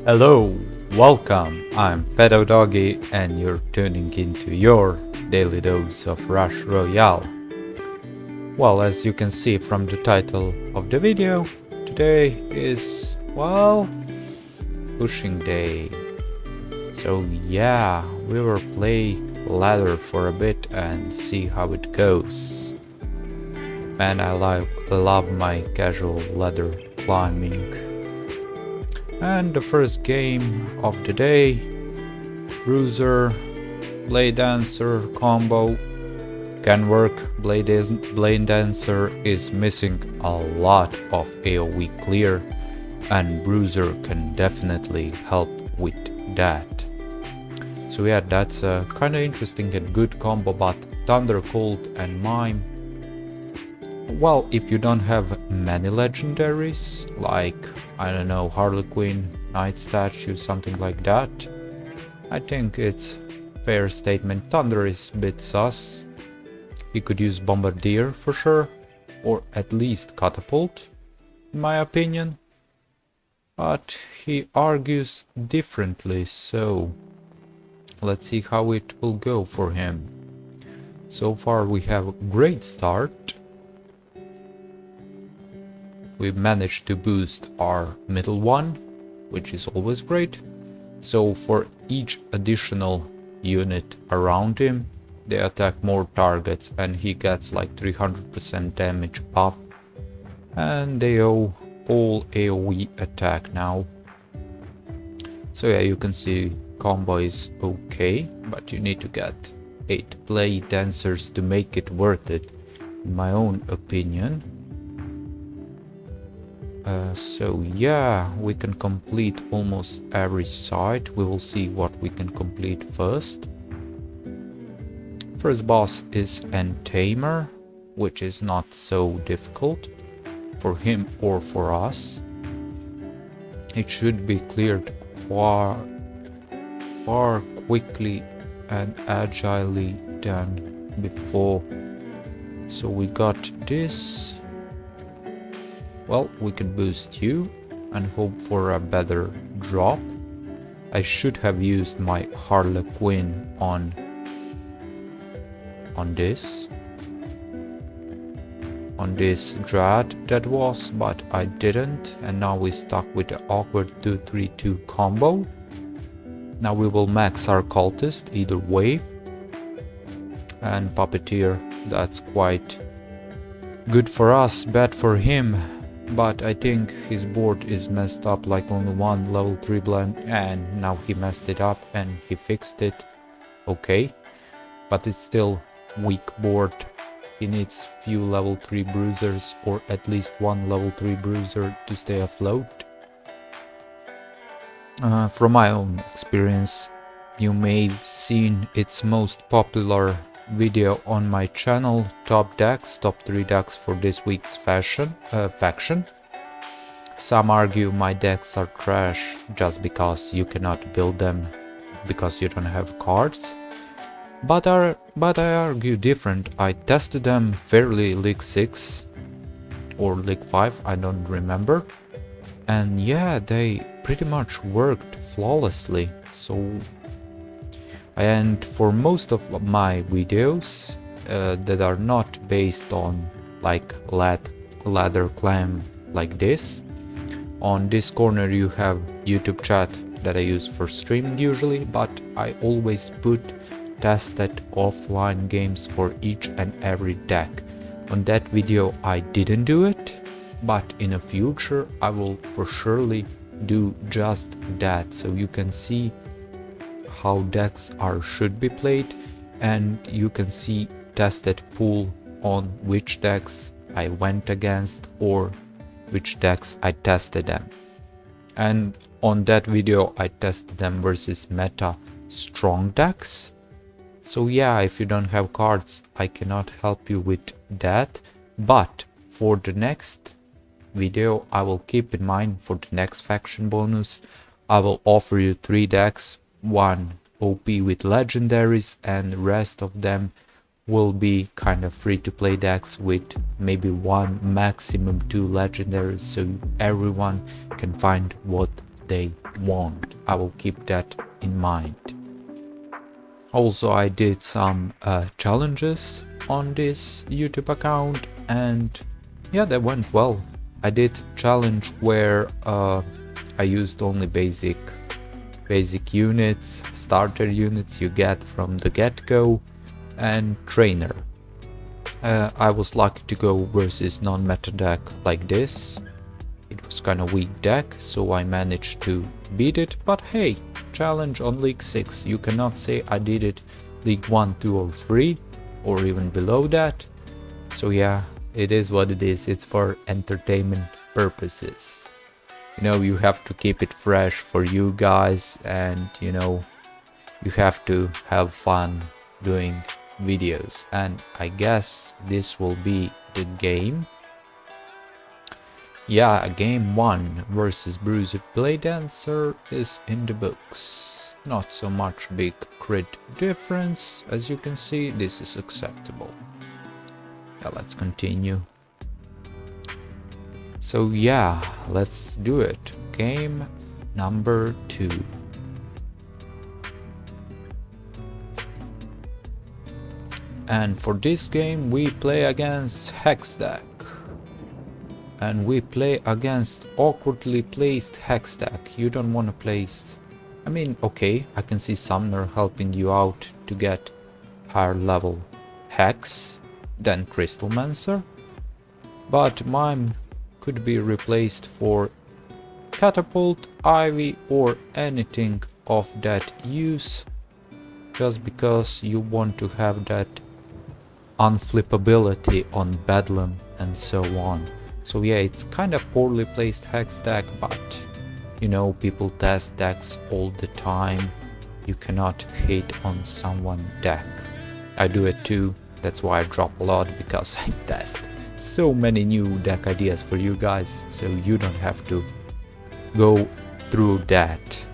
Hello, welcome. I'm Fedo Doggy and you're tuning into your daily dose of Rush Royale. Well, as you can see from the title of the video, today is, well, pushing day. So yeah, we will play ladder for a bit and see how it goes. Man, I love my casual ladder climbing. And the first game of the day, Bruiser, Blade Dancer combo can work. Blade Dancer is missing a lot of AoE clear and Bruiser can definitely help with that. So yeah, that's a kinda interesting and good combo, but Thunder Cold and Mime, well, if you don't have many legendaries, like, I don't know, Harlequin, Knight Statue, something like that, I think it's fair statement. Thunder is a bit sus. He could use Bombardier for sure, or at least Catapult, in my opinion. But he argues differently, so let's see how it will go for him. So far we have a great start. We managed to boost our middle one, which is always great. So for each additional unit around him, they attack more targets and he gets like 300% damage buff. And they owe all AoE attack now. So yeah, you can see combo is okay, but you need to get 8 Blade Dancers to make it worth it, in my own opinion. So yeah, we can complete almost every side. We will see what we can complete first. First boss is Tamer, which is not so difficult for him or for us. It should be cleared far quickly and agilely than before. So we got this. Well, we can boost you and hope for a better drop. I should have used my Harlequin on this Dread that was, but I didn't, and now we're stuck with the awkward 2-3-2 combo. Now we will max our cultist either way, and Puppeteer, that's quite good for us, bad for him. But I think his board is messed up, like only one level 3 blend, and now he messed it up and he fixed it. Okay, but it's still weak board. He needs few level 3 bruisers, or at least one level 3 bruiser to stay afloat. From my own experience, you may have seen its most popular video on my channel, top 3 decks for this week's faction. Some argue my decks are trash just because you cannot build them because you don't have cards, but I argue different. I tested them fairly League 6 or League 5, I don't remember, and yeah, they pretty much worked flawlessly. So, and for most of my videos that are not based on like ladder climb like this, on this corner you have YouTube chat that I use for streaming usually, but I always put tested offline games for each and every deck. On that video I didn't do it, but in the future I will for surely do just that, so you can see how decks should be played, and you can see tested pool on which decks I went against or which decks I tested them. And on that video I tested them versus meta strong decks. So yeah, if you don't have cards, I cannot help you with that, but for the next video I will keep in mind, for the next faction bonus I will offer you 3 decks, one OP with legendaries and the rest of them will be kind of free to play decks with maybe 1 maximum 2 legendaries, so everyone can find what they won't. I will keep that in mind. Also, I did some challenges on this YouTube account, and yeah, they went well. I did challenge where I used only basic units, starter units you get from the get-go, and trainer. I was lucky to go versus non-meta deck like this. It was kind of weak deck, so I managed to beat it, but hey, challenge on League 6, you cannot say I did it League 1, 2 or 3, or even below that. So yeah, it is what it is, it's for entertainment purposes. You know, you have to keep it fresh for you guys, and you know, you have to have fun doing videos, and I guess this will be the game. Yeah, game 1 versus Bruiser Blade Dancer is in the books. Not so much big crit difference, as you can see, this is acceptable. Yeah, let's continue. So yeah, let's do it. Game number 2. And for this game we play against Hex deck. And we play against awkwardly placed Hex deck. You don't want to place... I mean, okay, I can see Summoner helping you out to get higher level Hex than Crystalmancer. But mine could be replaced for Catapult, Ivy or anything of that use. Just because you want to have that unflippability on Bedlam and so on. So yeah, it's kind of poorly placed Hex deck, but you know, people test decks all the time. You cannot hate on someone deck. I do it too, that's why I drop a lot, because I test so many new deck ideas for you guys, so you don't have to go through that.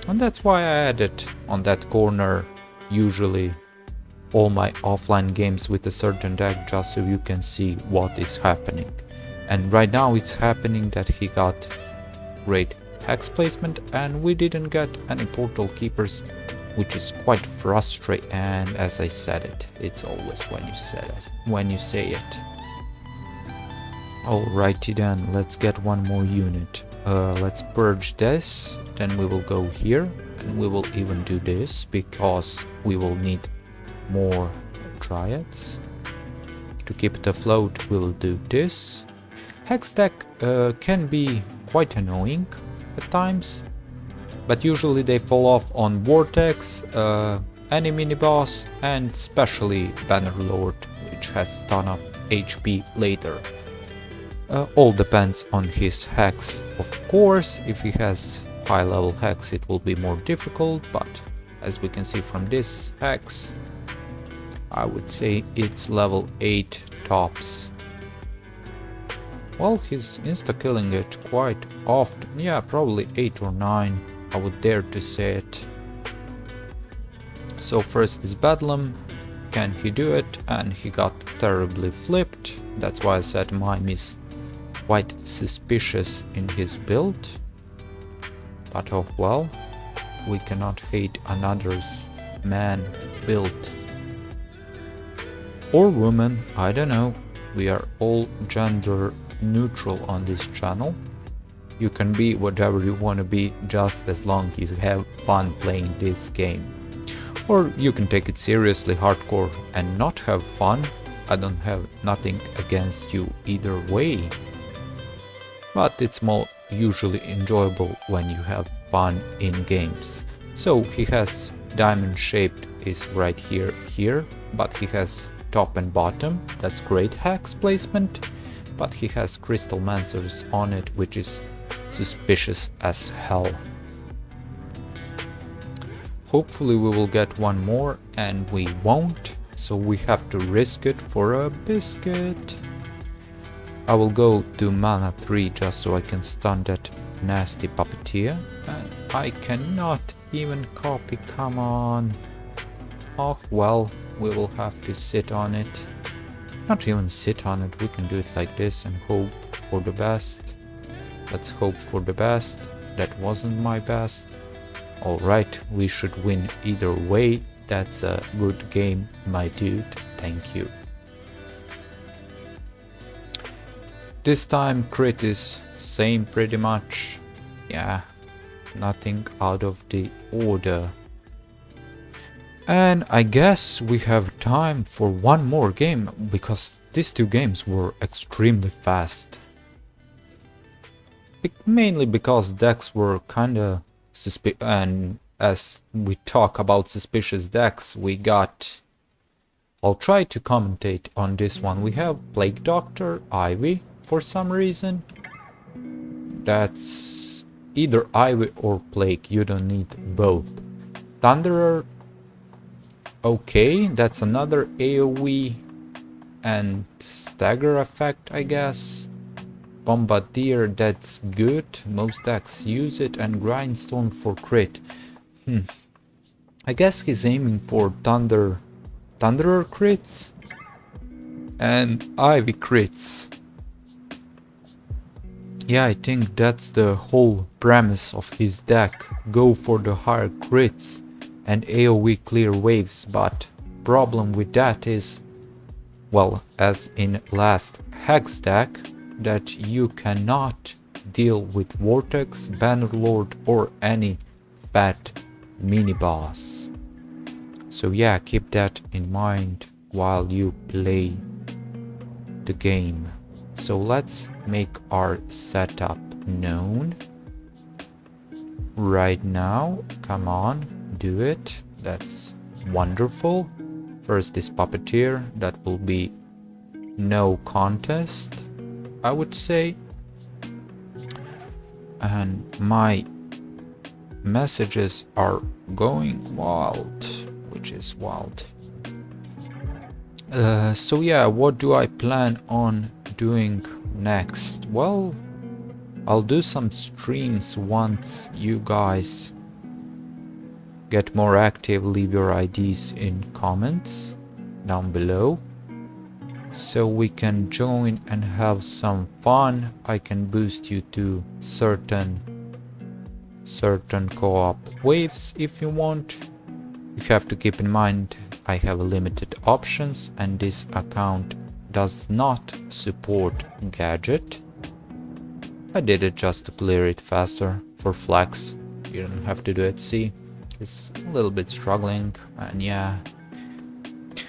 And that's why I added on that corner usually all my offline games with a certain deck, just so you can see what is happening. And right now it's happening that he got great Hex placement and we didn't get any Portal Keepers, which is quite frustrating. And as I said it, it's always when you say it. Alrighty then, let's get one more unit. Let's purge this, then we will go here, and we will even do this, because we will need more Triads. To keep it afloat, we will do this. Hex deck can be quite annoying at times, but usually they fall off on Vortex, any mini-boss, and especially Bannerlord, which has a ton of HP later. All depends on his Hex, of course. If he has high level Hex it will be more difficult, but as we can see from this Hex, I would say it's level 8 tops. Well, he's insta-killing it quite often, yeah, probably 8 or 9, I would dare to say it. So first is Bedlam, can he do it? And he got terribly flipped, that's why I said mine is quite suspicious in his build. But oh well, we cannot hate another's man build. Or woman, I don't know, we are all gender neutral on this channel. You can be whatever you want to be, just as long as you have fun playing this game. Or you can take it seriously hardcore and not have fun. I don't have nothing against you either way. But it's more usually enjoyable when you have fun in games. So he has diamond shaped is right here, but he has top and bottom, that's great Hex placement, but he has Crystalmancers on it, which is suspicious as hell. Hopefully we will get one more, and we won't, so we have to risk it for a biscuit. I will go to mana 3 just so I can stun that nasty puppeteer, and I cannot even copy, come on. Oh well, we will have to sit on it. Not even sit on it, we can do it like this and hope for the best. Let's hope for the best. That wasn't my best. Alright, we should win either way. That's a good game, my dude. Thank you. This time crit is same pretty much. Yeah, nothing out of the order. And I guess we have time for one more game, because these two games were extremely fast. Mainly because decks were kinda suspicious, and as we talk about suspicious decks, we got... I'll try to commentate on this one. We have Plague Doctor, Ivy, for some reason. That's either Ivy or Plague, you don't need both. Thunderer, okay, that's another AoE and stagger effect, I guess. Bombardier, that's good, most decks use it, and Grindstone for crit. I guess he's aiming for Thunderer crits and Ivy crits. Yeah, I think that's the whole premise of his deck. Go for the higher crits and AoE clear waves, but problem with that is, well, as in last Hex deck, that you cannot deal with Vortex, Bannerlord or any fat mini-boss. So yeah, keep that in mind while you play the game. So let's make our setup known right now. Come on, do it. That's wonderful. First this Puppeteer, that will be no contest, I would say. And my messages are going wild, which is wild. So yeah, what do I plan on doing next? Well, I'll do some streams once you guys get more active. Leave your IDs in comments down below so we can join and have some fun. I can boost you to certain co-op waves if you want. You have to keep in mind I have limited options, and this account does not support gadget. I did it just to clear it faster for flex. You don't have to do it. See, it's a little bit struggling, and yeah,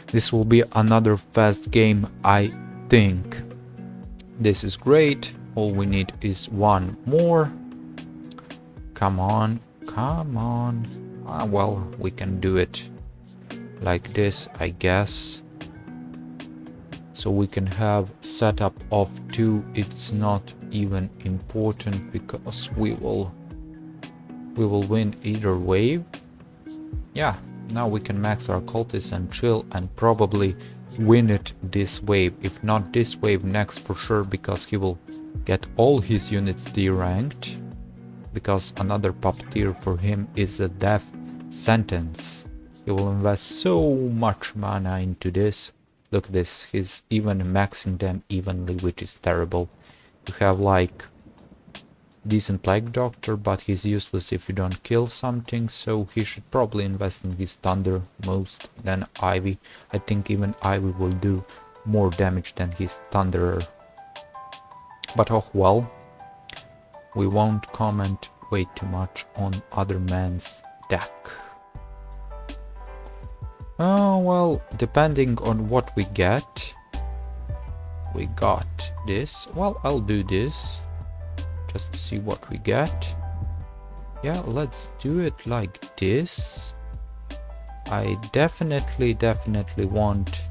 this will be another fast game, I think. This is great. All we need is one more. Come on, come on. Well, we can do it like this, I guess. So we can have setup of 2. It's not even important because we will win either wave. Yeah, now we can max our cultists and chill and probably win it this wave. If not this wave, next for sure, because he will get all his units D-ranked. Because another Puppeteer for him is a death sentence. He will invest so much mana into this. Look at this, he's even maxing them evenly, which is terrible. You have like decent Plague Doctor, but he's useless if you don't kill something, so he should probably invest in his Thunder most than Ivy. I think even Ivy will do more damage than his Thunderer. But oh well, we won't comment way too much on other man's deck. Oh well, depending on what we get. We got this. Well, I'll do this just to see what we get. Yeah, let's do it like this. I definitely want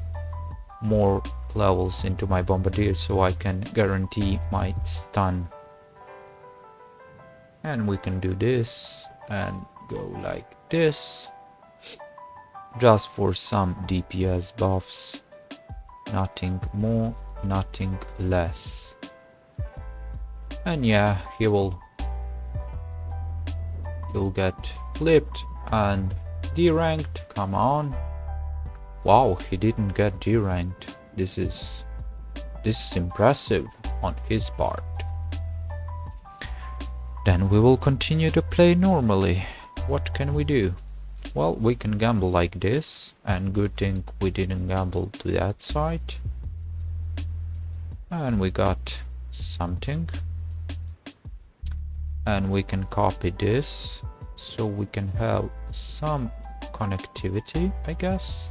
more levels into my Bombardier so I can guarantee my stun. And we can do this and go like this. Just for some DPS buffs. Nothing more, nothing less. And yeah, he'll get flipped and D-ranked. Come on. Wow, he didn't get D-ranked. This is impressive on his part. then we will continue to play normally. What can we do? Well, we can gamble like this, and good thing we didn't gamble to that side. And we got something. And we can copy this, so we can have some connectivity, I guess.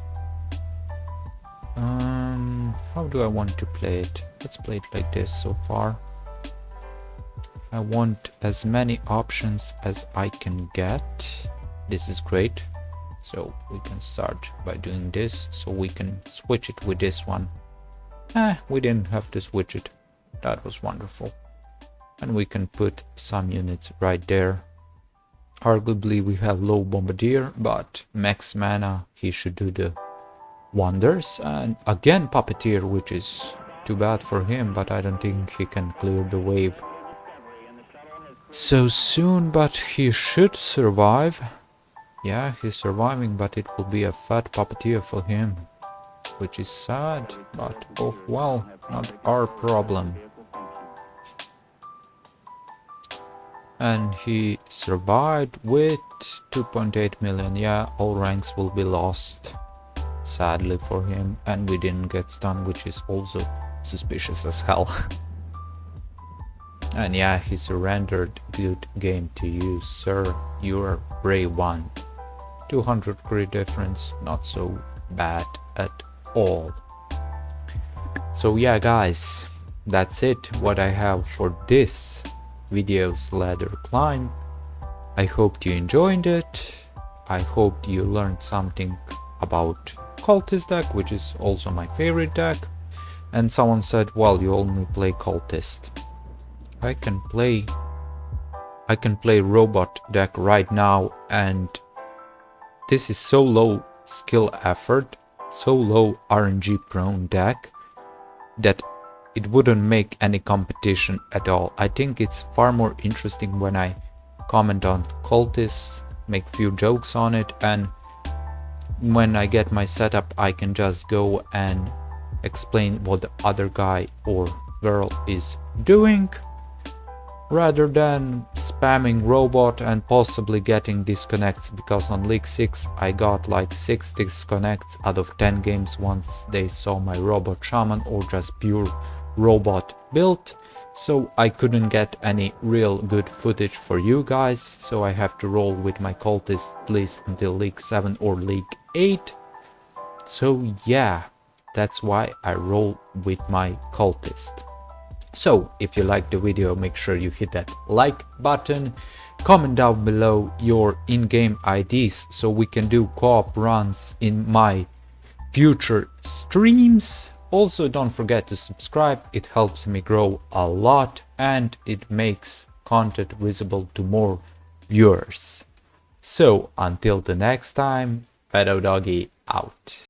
How do I want to play it? Let's play it like this so far. I want as many options as I can get. This is great. So we can start by doing this, so we can switch it with this one. We didn't have to switch it. That was wonderful. And we can put some units right there. Arguably we have low bombardier, but max mana, he should do the wonders. And again puppeteer, which is too bad for him, but I don't think he can clear the wave so soon, but he should survive. Yeah, he's surviving, but it will be a fat puppeteer for him, which is sad, but oh well, not our problem. And he survived with 2.8 million. Yeah, all ranks will be lost, sadly for him, and we didn't get stunned, which is also suspicious as hell. And yeah, he surrendered. Good game to you, sir. You're a brave one. 200 crit difference, not so bad at all. So yeah guys, that's it what I have for this video's ladder climb. I hope you enjoyed it. I hope you learned something about cultist deck, which is also my favorite deck. And someone said, well, you only play cultist. I can play robot deck right now, and this is so low skill effort, so low RNG prone deck that it wouldn't make any competition at all. I think it's far more interesting when I comment on cultists, make few jokes on it, and when I get my setup I can just go and explain what the other guy or girl is doing, rather than spamming robot and possibly getting disconnects, because on League 6 I got like 6 disconnects out of 10 games once they saw my robot shaman or just pure robot build. So I couldn't get any real good footage for you guys, so I have to roll with my cultist at least until League 7 or League 8. So yeah, that's why I roll with my cultist. So if you liked the video, make sure you hit that like button, comment down below your in-game IDs so we can do co-op runs in my future streams. Also, don't forget to subscribe, it helps me grow a lot and it makes content visible to more viewers. So until the next time, Pedo Doggy out.